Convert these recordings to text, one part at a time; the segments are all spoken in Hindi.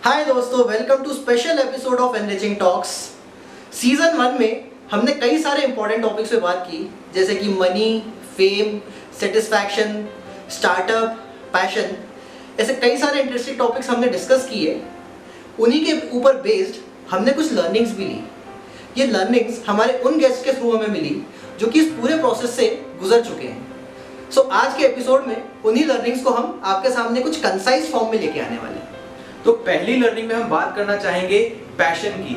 हाय दोस्तों, welcome to special episode of enriching talks. Season 1 में हमने कई सारे इंपॉर्टेंट टॉपिक्स पे बात की, जैसे कि money, fame, satisfaction, startup, passion. ऐसे कई सारे इंटरेस्टिंग टॉपिक्स हमने डिस्कस किए। उन्हीं के ऊपर बेस्ड हमने कुछ लर्निंग्स भी ली। ये लर्निंग्स हमारे उन गेस्ट के थ्रू हमें मिली जो कि इस पूरे प्रोसेस से गुजर चुके हैं। सो आज के एपिसोड में उन्हीं लर्निंग्स को हम आपके सामने कुछ कंसाइज फॉर्म में लेके आने वाले हैं। तो पहली लर्निंग में हम बात करना चाहेंगे पैशन की।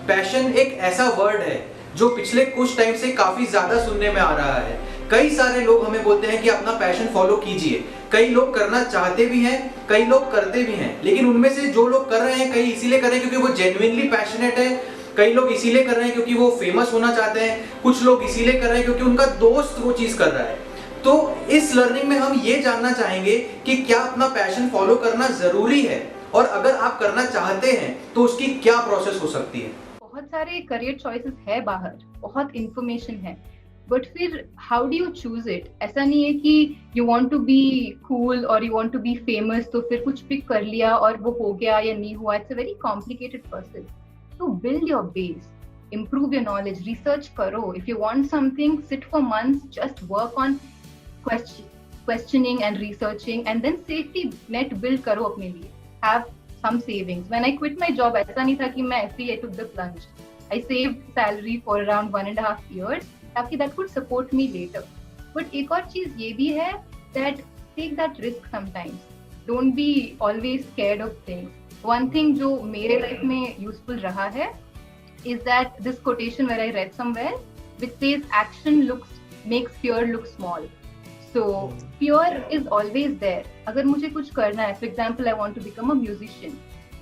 पैशन एक ऐसा वर्ड है जो पिछले कुछ टाइम से काफी ज्यादा सुनने में आ रहा है। कई सारे लोग हमें बोलते हैं कि अपना पैशन फॉलो कीजिए। कई लोग करना चाहते भी हैं, कई लोग करते भी हैं, लेकिन उनमें से जो लोग कर रहे हैं, कई इसीलिए कर रहे हैं क्योंकि वो जेन्युइनली पैशनेट है, कई लोग इसीलिए कर रहे हैं क्योंकि वो फेमस होना चाहते हैं, कुछ लोग इसीलिए कर रहे हैं क्योंकि उनका दोस्त वो चीज कर रहा है। तो इस लर्निंग में हम ये जानना चाहेंगे कि क्या अपना पैशन फॉलो करना जरूरी है, और अगर आप करना चाहते हैं तो उसकी क्या प्रोसेस हो सकती है। बहुत सारे करियर चॉइसेस है बाहर, बहुत इंफॉर्मेशन है, बट फिर how do you choose it? ऐसा नहीं है कि you want to be cool और you want to be famous तो फिर कुछ पिक कर लिया और वो हो गया या नहीं हुआ। It's a very complicated process. तो build your base, improve your knowledge, research करो। if you want something, sit for months, just work on questioning and researching, and then safety net build करो अपने लिए। have some savings. When I quit my job, ऐसा नहीं था कि मैं ऐसे ही I took the plunge. I saved salary for around 1.5 years ताकि that could support me later. But एक और चीज ये भी है that take that risk sometimes. Don't be always scared of things. One thing जो मेरे life में useful रहा है is that this quotation where I read somewhere which says action makes fear look small. So fear is always there. अगर मुझे कुछ करना है, for example I want to become a musician,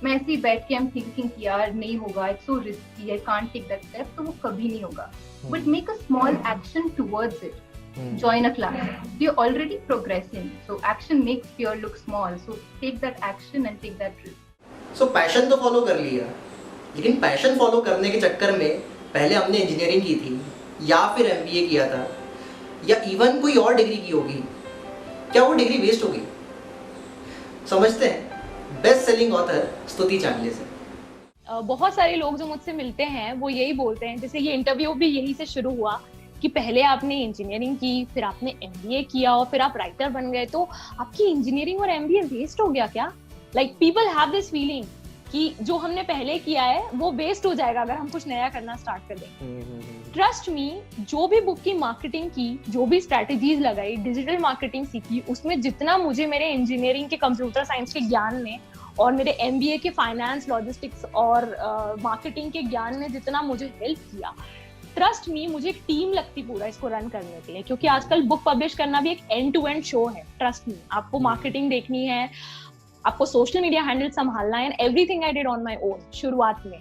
मैं ऐसे ही बैठ के I'm thinking कि यार नहीं होगा, it's so risky, I can't take that step, तो वो कभी नहीं होगा. But make a small action towards it. Join a class. You're already progressing. So action makes fear look small. So take that action and take that risk. So passion तो फॉलो कर लिया, लेकिन पैशन फॉलो करने के चक्कर में पहले हमने इंजीनियरिंग की थी या फिर एमबीए किया था या इवन कोई और डिग्री की होगी, क्या वो डिग्री वेस्ट होगी? समझते हैं बेस्ट सेलिंग ऑथर स्तुति चांगले से। बहुत सारे लोग जो मुझसे मिलते हैं वो यही बोलते हैं, जैसे ये इंटरव्यू भी यही से शुरू हुआ कि पहले आपने इंजीनियरिंग की, फिर आपने एमबीए किया और फिर आप राइटर बन गए, तो आपकी इंजीनियरिंग और एमबीए वेस्ट हो गया क्या? Like people have this feeling कि जो हमने पहले किया है वो वेस्ट हो जाएगा अगर हम कुछ नया करना स्टार्ट कर दें। ट्रस्ट मी, जो भी बुक की मार्केटिंग की, जो भी स्ट्रेटेजीज लगाई, डिजिटल मार्केटिंग सीखी, उसमें जितना मुझे मेरे इंजीनियरिंग के कंप्यूटर साइंस के ज्ञान ने और मेरे एमबीए के फाइनेंस, लॉजिस्टिक्स और मार्केटिंग के ज्ञान ने जितना मुझे हेल्प किया, ट्रस्ट मी, मुझे एक टीम लगती पूरा इसको रन करने के लिए, क्योंकि आजकल बुक पब्लिश करना भी एक एंड टू एंड शो है। ट्रस्ट मी, आपको मार्केटिंग देखनी है, आपको सोशल मीडिया हैंडल संभालना है, and everything I did on my own शुरुआत में।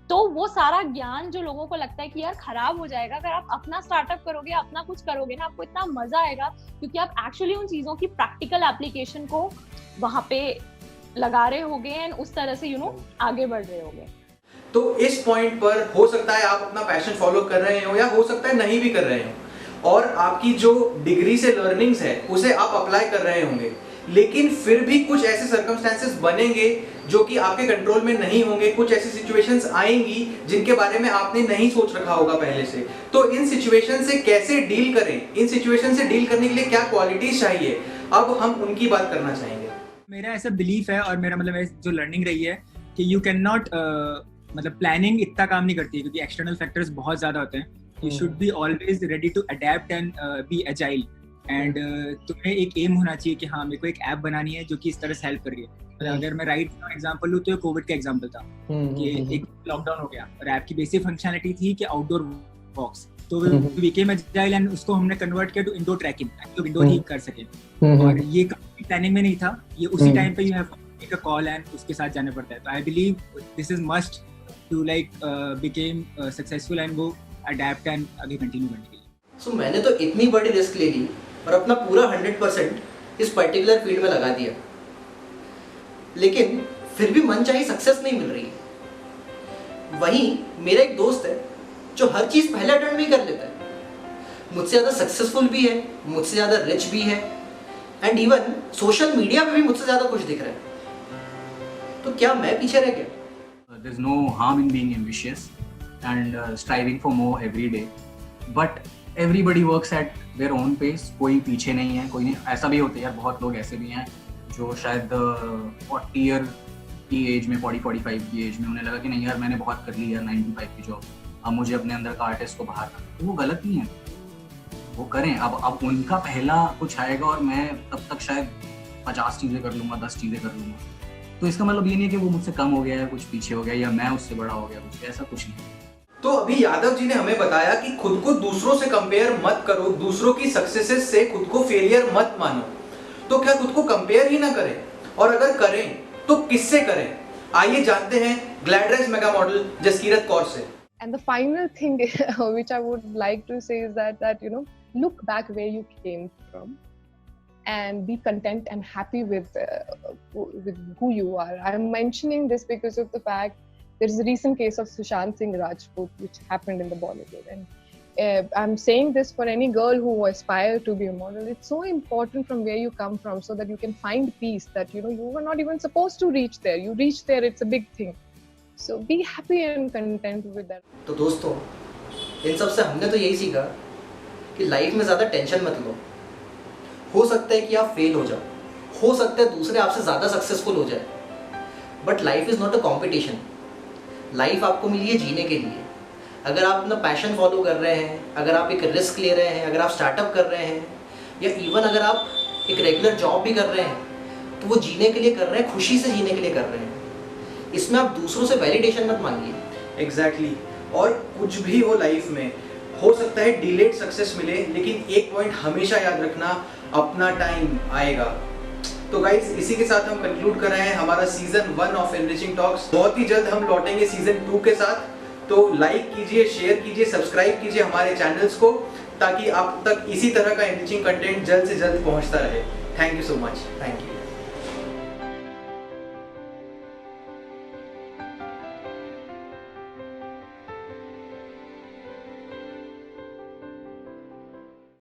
तो वो सारा ज्ञान जो लोगों को लगता है कि यार खराब हो जाएगा, अगर आप अपना स्टार्टअप करोगे, अपना कुछ करोगे ना, आपको इतना मजा आएगा क्योंकि आप एक्चुअली उन चीजों की प्रैक्टिकल एप्लीकेशन को वहां पे लगा रहे होगे एंड उस तरह से आगे बढ़ रहे होगे। तो इस पॉइंट पर हो सकता है आप अपना पैशन फॉलो कर रहे हो या हो सकता है नहीं भी कर रहे हो, और आपकी जो डिग्री से लर्निंग्स है उसे आप अप्लाई कर रहे होंगे, लेकिन फिर भी कुछ ऐसे सर्कमस्टेंसेस बनेंगे जो कि आपके कंट्रोल में नहीं होंगे। कुछ ऐसी सिचुएशंस आएंगी जिनके बारे में आपने नहीं सोच रखा होगा पहले से। तो इन सिचुएशन से कैसे डील करें, इन सिचुएशन से डील करने के लिए क्या क्वालिटीज चाहिए, अब हम उनकी बात करना चाहेंगे। मेरा ऐसा बिलीफ है और मेरा मतलब जो लर्निंग रही है कि यू कैन नॉट मतलब प्लानिंग इतना काम नहीं करती है क्योंकि एक्सटर्नल फैक्टर्स बहुत ज्यादा होते हैं। You should be always ready to adapt and be agile, and तुम्हें एक एम होना चाहिए कि हाँ मेरे को एक ऐप बनानी है जो कि इस तरह से हेल्प कर रही है। अगर मैं राइट एग्जांपल लूँ तो कोविड का एग्जांपल था कि एक लॉकडाउन हो गया और ऐप की बेसिक फंक्शनैलिटी थी कि आउटडोर वॉक्स, तो वी बिकेम एजाइल एंड उसको हमने कन्वर्ट किया टू इंडोर ट्रैकिंग, जो विंडो ही कर सके। और ये कभी प्लानिंग में नहीं था, ये उसी टाइम पे you have to take a call and उसके साथ जाना पड़ता है। तो I believe this is must to like became successful and वो अडैप्ट एंड आगे कंटिन्यू करने के लिए। सो मैंने तो इतनी बड़ी रिस्क ले ली और अपना पूरा 100% इस पर्टिकुलर फील्ड में लगा दिया, लेकिन फिर भी मनचाही सक्सेस नहीं मिल रही है। वहीं मेरा एक दोस्त है जो हर चीज पहले अटेम्प्ट में कर लेता है, मुझसे ज़्यादा सक्सेसफुल भी है, मुझसे ज़्यादा रिच भी है, एंड इवन सोशल मीडिया पे भी मुझसे ज़्यादा कुछ दिख रहा है। तो क्या मैं पीछे रह गया? There's no harm in being ambitious and striving for more every day. But everybody works at their own pace. कोई पीछे नहीं है, कोई नहीं. ऐसा भी होता है यार, बहुत लोग ऐसे भी हैं जो शायद 40 ईयर की एज में, 40-45 की एज में उन्हें लगा कि नहीं यार मैंने बहुत कर ली यार 9 to 5 की जॉब, अब मुझे अपने अंदर का आर्टिस्ट को बाहर करना. तो वो गलत नहीं है, वो करें. अब उनका पहला कुछ आएगा और मैं तब तक शायद 50 चीज़ें कर लूँगा, 10 चीज़ें कर लूँगा. तो इसका मतलब ये नहीं है कि वो मुझसे कम हो गया है, कुछ पीछे हो गया, या मैं उससे बड़ा हो गया, कुछ ऐसा कुछ नहीं. तो अभी यादव जी ने हमें बताया कि खुद को दूसरों से कंपेयर मत करो, दूसरों की सक्सेसेस से खुद को फेलियर मत मानो. तो क्या खुद को कंपेयर ही ना करें, और अगर करें तो किससे करें? आइए जानते हैं ग्लैडरेस मेगा मॉडल जसकीरत कौर से. And the final thing which I would like to say is that you know, look back where you came from and be content and happy with who you are. I'm mentioning this because of the fact there's a recent case of Sushant Singh Rajput which happened in the Bollywood, and I'm saying this for any girl who aspire to be a model. It's so important from where you come from so that you can find peace, that you know you were not even supposed to reach there. You reached there, it's a big thing. So be happy and content with that. तो दोस्तों, इन सब से हमने तो यही सीखा कि लाइफ में ज़्यादा टेंशन मत लो. हो सकता है कि आप फेल हो जाओ, हो सकता है दूसरे आपसे ज़्यादा सक्सेसफुल हो जाए, but life is not a competition. Life आपको मिली है जीने के लिए. अगर आप अपना पैशन फॉलो कर रहे हैं, अगर आप एक रिस्क ले रहे हैं, अगर आप स्टार्टअप कर रहे हैं, या इवन अगर आप एक रेगुलर जॉब भी कर रहे हैं, तो वो जीने के लिए कर रहे हैं, खुशी से जीने के लिए कर रहे हैं. इसमें आप दूसरों से वैलिडेशन मत मांगिए. एग्जैक्टली. और कुछ भी हो लाइफ में, हो सकता है डिलेड सक्सेस मिले, लेकिन एक पॉइंट हमेशा याद रखना, अपना टाइम आएगा. तो गाइस, इसी के साथ हम कंक्लूड कर रहे हैं हमारा सीजन 1 ऑफ एनरिचिंग टॉक्स. बहुत ही जल्द हम लौटेंगे सीजन 2 के साथ. तो लाइक कीजिए, शेयर कीजिए, सब्सक्राइब कीजिए हमारे चैनल्स को, ताकि आप तक इसी तरह का एनरिचिंग कंटेंट जल्द से जल्द पहुंचता रहे. Thank you so much. Thank you.